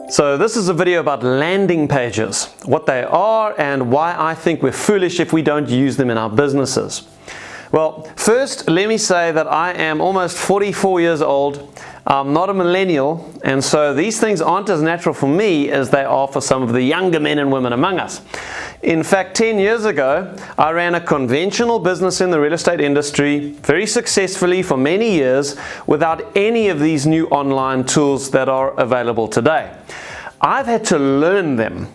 So this is a video about landing pages, what they are and why I think we're foolish if we don't use them in our businesses. Well, first let me say that I am almost 44 years old. I'm not a millennial, and so these things aren't as natural for me as they are for some of the younger men and women among us. In fact, 10 years ago, I ran a conventional business in the real estate industry very successfully for many years without any of these new online tools that are available today. I've had to learn them.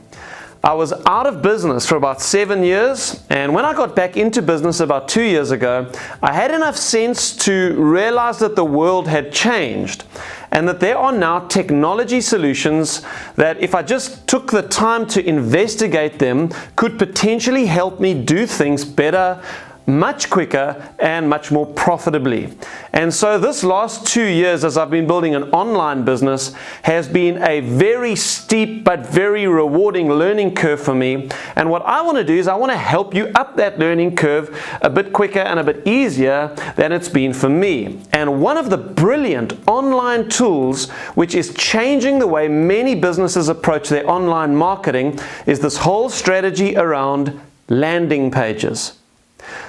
I was out of business for about 7 years, and when I got back into business about 2 years ago, I had enough sense to realize that the world had changed and that there are now technology solutions that, if I just took the time to investigate them, could potentially help me do things better, much quicker and much more profitably. And so this last 2 years, as I've been building an online business, has been a very steep but very rewarding learning curve for me. And what I want to do is I want to help you up that learning curve a bit quicker and a bit easier than it's been for me. And one of the brilliant online tools which is changing the way many businesses approach their online marketing is this whole strategy around landing pages.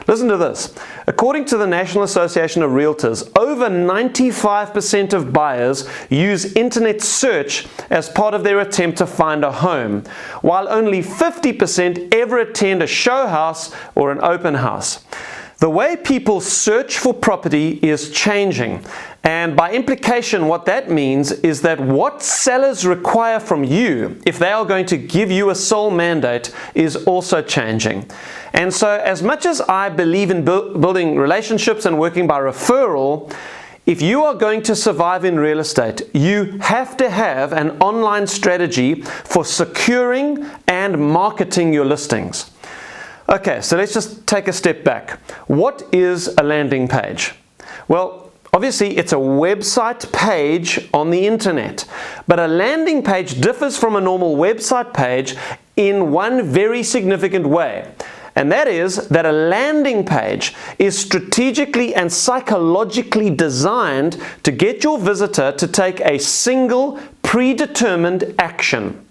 Listen to this. According to the National Association of Realtors, over 95% of buyers use internet search as part of their attempt to find a home, while only 50% ever attend a show house or an open house. The way people search for property is changing, and by implication what that means is that what sellers require from you, if they are going to give you a sole mandate, is also changing. And so as much as I believe in building relationships and working by referral, if you are going to survive in real estate, you have to have an online strategy for securing and marketing your listings. Okay, so let's just take a step back. What is a landing page? Well, obviously it's a website page on the internet, but a landing page differs from a normal website page in one very significant way. And that is that a landing page is strategically and psychologically designed to get your visitor to take a single predetermined action.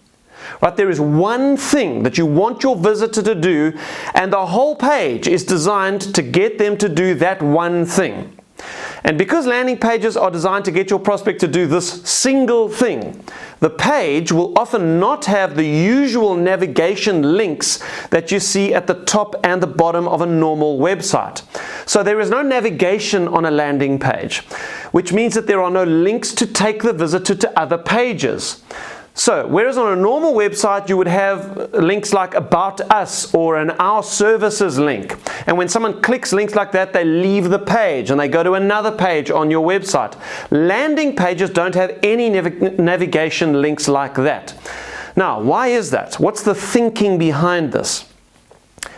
Right, there is one thing that you want your visitor to do, and the whole page is designed to get them to do that one thing. And because landing pages are designed to get your prospect to do this single thing, the page will often not have the usual navigation links that you see at the top and the bottom of a normal website. So there is no navigation on a landing page, which means that there are no links to take the visitor to other pages. So, whereas on a normal website you would have links like About Us or an Our Services link, and when someone clicks links like that, they leave the page and they go to another page on your website. Landing pages don't have any navigation links like that. Now, why is that? What's the thinking behind this?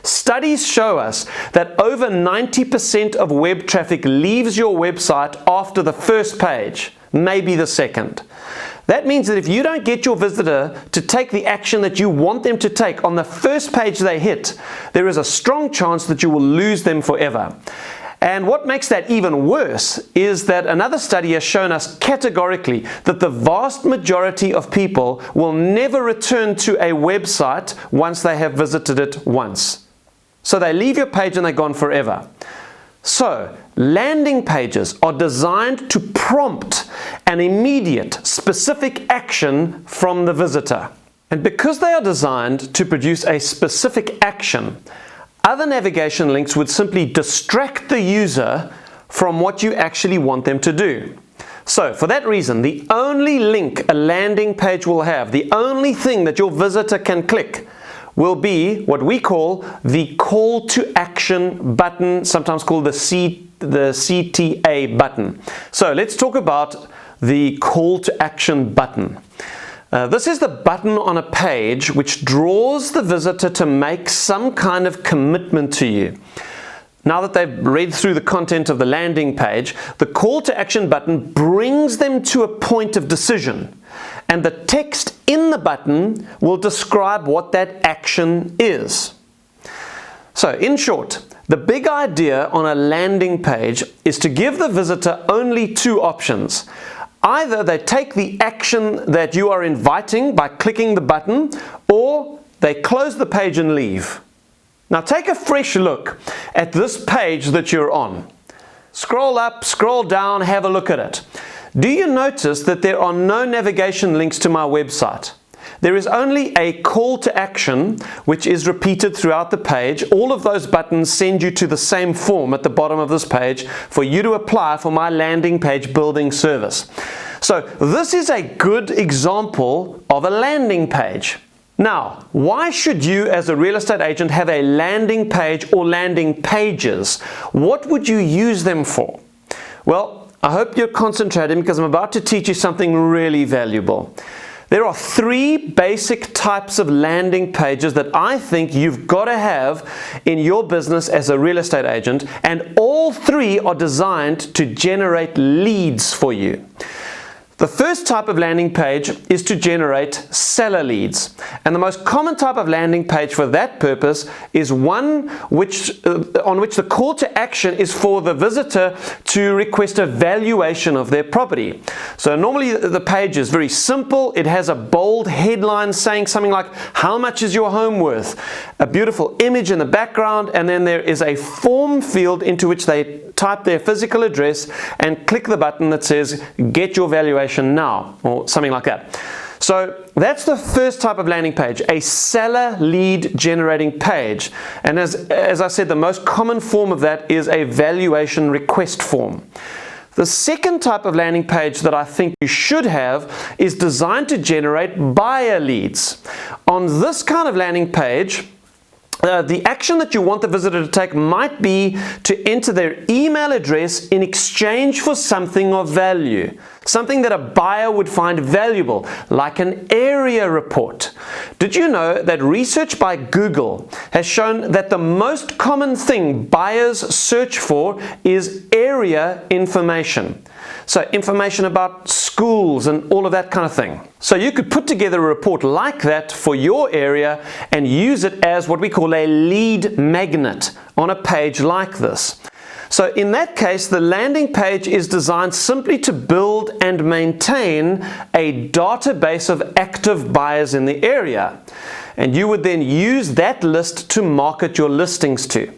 Studies show us that over 90% of web traffic leaves your website after the first page, maybe the second. That means that if you don't get your visitor to take the action that you want them to take on the first page they hit, there is a strong chance that you will lose them forever. And what makes that even worse is that another study has shown us categorically that the vast majority of people will never return to a website once they have visited it once. So they leave your page and they're gone forever. So, landing pages are designed to prompt an immediate, specific action from the visitor. And because they are designed to produce a specific action, other navigation links would simply distract the user from what you actually want them to do. So, for that reason, the only link a landing page will have, the only thing that your visitor can click, will be what we call the call to action button, sometimes called the CTA button. So let's talk about the call to action button. This is the button on a page which draws the visitor to make some kind of commitment to you. Now that they've read through the content of the landing page, the call to action button brings them to a point of decision, and the text in the button will describe what that action is. So, in short, The big idea on a landing page is to give the visitor only two options. Either they take the action that you are inviting by clicking the button, or they close the page and leave. Now take a fresh look at this page that you're on. Scroll up, scroll down, have a look at it. Do you notice that there are no navigation links to my website? There is only a call to action which is repeated throughout the page. All of those buttons send you to the same form at the bottom of this page for you to apply for my landing page building service. So this is a good example of a landing page. Now, why should you as a real estate agent have a landing page or landing pages? What would you use them for? Well, I hope you're concentrating because I'm about to teach you something really valuable. There are three basic types of landing pages that I think you've got to have in your business as a real estate agent, and all three are designed to generate leads for you. The first type of landing page is to generate seller leads. And the most common type of landing page for that purpose is one on which the call to action is for the visitor to request a valuation of their property. So normally the page is very simple. It has a bold headline saying something like, "How much is your home worth?" A beautiful image in the background, and then there is a form field into which they type their physical address and click the button that says, "Get your valuation now," or something like that. So that's the first type of landing page, a seller lead generating page. And as I said, the most common form of that is a valuation request form. The second type of landing page that I think you should have is designed to generate buyer leads. On this kind of landing page, the action that you want the visitor to take might be to enter their email address in exchange for something of value, something that a buyer would find valuable, like an area report. Did you know that research by Google has shown that the most common thing buyers search for is area information? So information about schools and all of that kind of thing. So you could put together a report like that for your area and use it as what we call a lead magnet on a page like this. So in that case, the landing page is designed simply to build and maintain a database of active buyers in the area. And you would then use that list to market your listings to.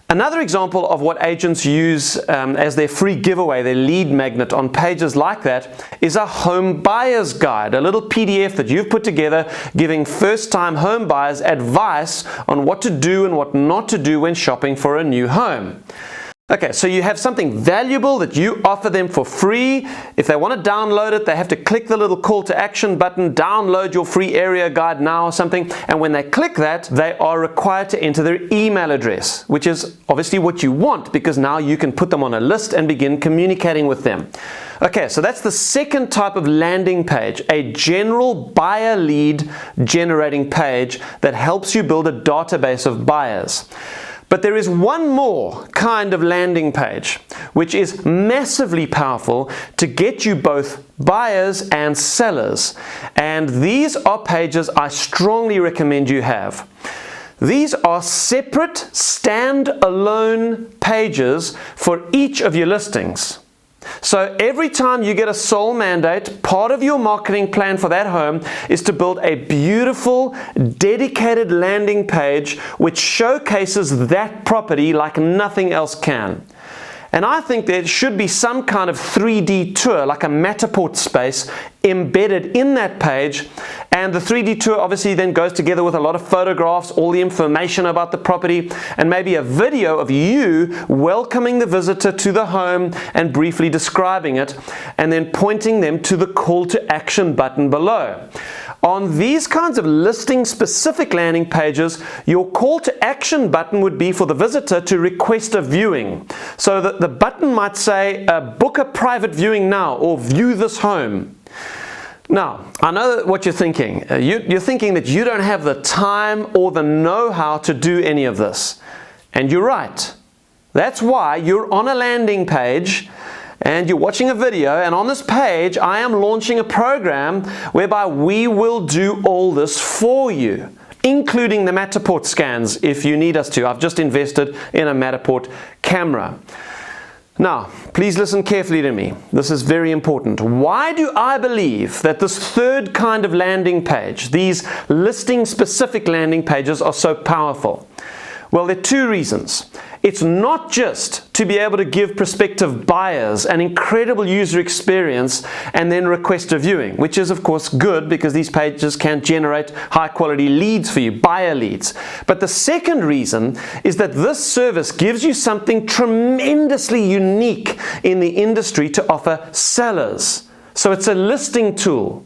Another example of what agents use as their free giveaway, their lead magnet on pages like that, is a home buyer's guide, a little PDF that you've put together giving first-time home buyers advice on what to do and what not to do when shopping for a new home. Okay, so you have something valuable that you offer them for free. If they want to download it, they have to click the little call to action button, download your free area guide now or something, and when they click that, they are required to enter their email address, which is obviously what you want because now you can put them on a list and begin communicating with them. Okay, so that's the second type of landing page, a general buyer lead generating page that helps you build a database of buyers. But there is one more kind of landing page, which is massively powerful to get you both buyers and sellers. And these are pages I strongly recommend you have. These are separate, stand-alone pages for each of your listings. So every time you get a sole mandate, part of your marketing plan for that home is to build a beautiful, dedicated landing page which showcases that property like nothing else can. And I think there should be some kind of 3D tour, like a Matterport space, embedded in that page. And the 3D tour obviously then goes together with a lot of photographs, all the information about the property, and maybe a video of you welcoming the visitor to the home and briefly describing it, and then pointing them to the call to action button below. On these kinds of listing-specific landing pages, your call to action button would be for the visitor to request a viewing. So that the button might say, book a private viewing now, or view this home. Now, I know what you're thinking. You're thinking that you don't have the time or the know-how to do any of this. And you're right. That's why you're on a landing page and you're watching a video, and on this page I am launching a program whereby we will do all this for you. including the Matterport scans if you need us to. I've just invested in a Matterport camera. Now, please listen carefully to me. This is very important. Why do I believe that this third kind of landing page, these listing-specific landing pages, are so powerful? Well, there are two reasons. It's not just to be able to give prospective buyers an incredible user experience and then request a viewing, which is of course good because these pages can generate high quality leads for you, buyer leads. But the second reason is that this service gives you something tremendously unique in the industry to offer sellers. So it's a listing tool.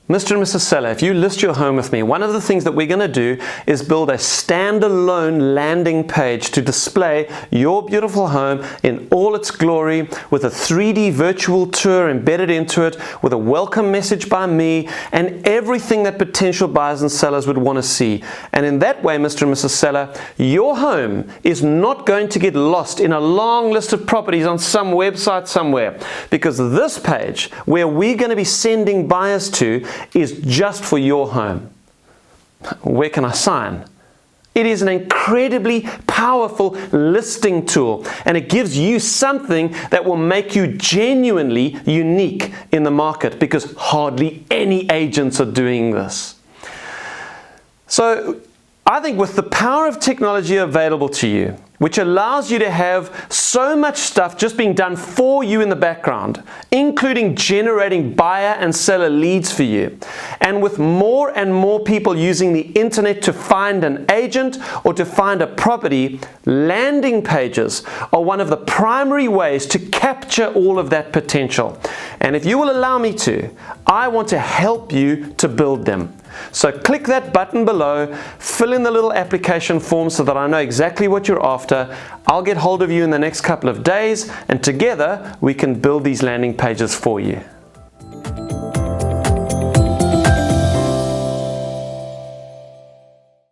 Mr. and Mrs. Seller, if you list your home with me, one of the things that we're going to do is build a standalone landing page to display your beautiful home in all its glory, with a 3D virtual tour embedded into it, with a welcome message by me, and everything that potential buyers and sellers would want to see. And in that way, Mr. and Mrs. Seller, your home is not going to get lost in a long list of properties on some website somewhere, because this page, where we're going to be sending buyers to, is just for your home. Where can I sign? It is an incredibly powerful listing tool, and it gives you something that will make you genuinely unique in the market, because hardly any agents are doing this. So I think with the power of technology available to you, which allows you to have so much stuff just being done for you in the background, including generating buyer and seller leads for you, and with more and more people using the internet to find an agent or to find a property, landing pages are one of the primary ways to capture all of that potential. And if you will allow me to, I want to help you to build them. So click that button below, fill in the little application form so that I know exactly what you're after. I'll get hold of you in the next couple of days, and together we can build these landing pages for you.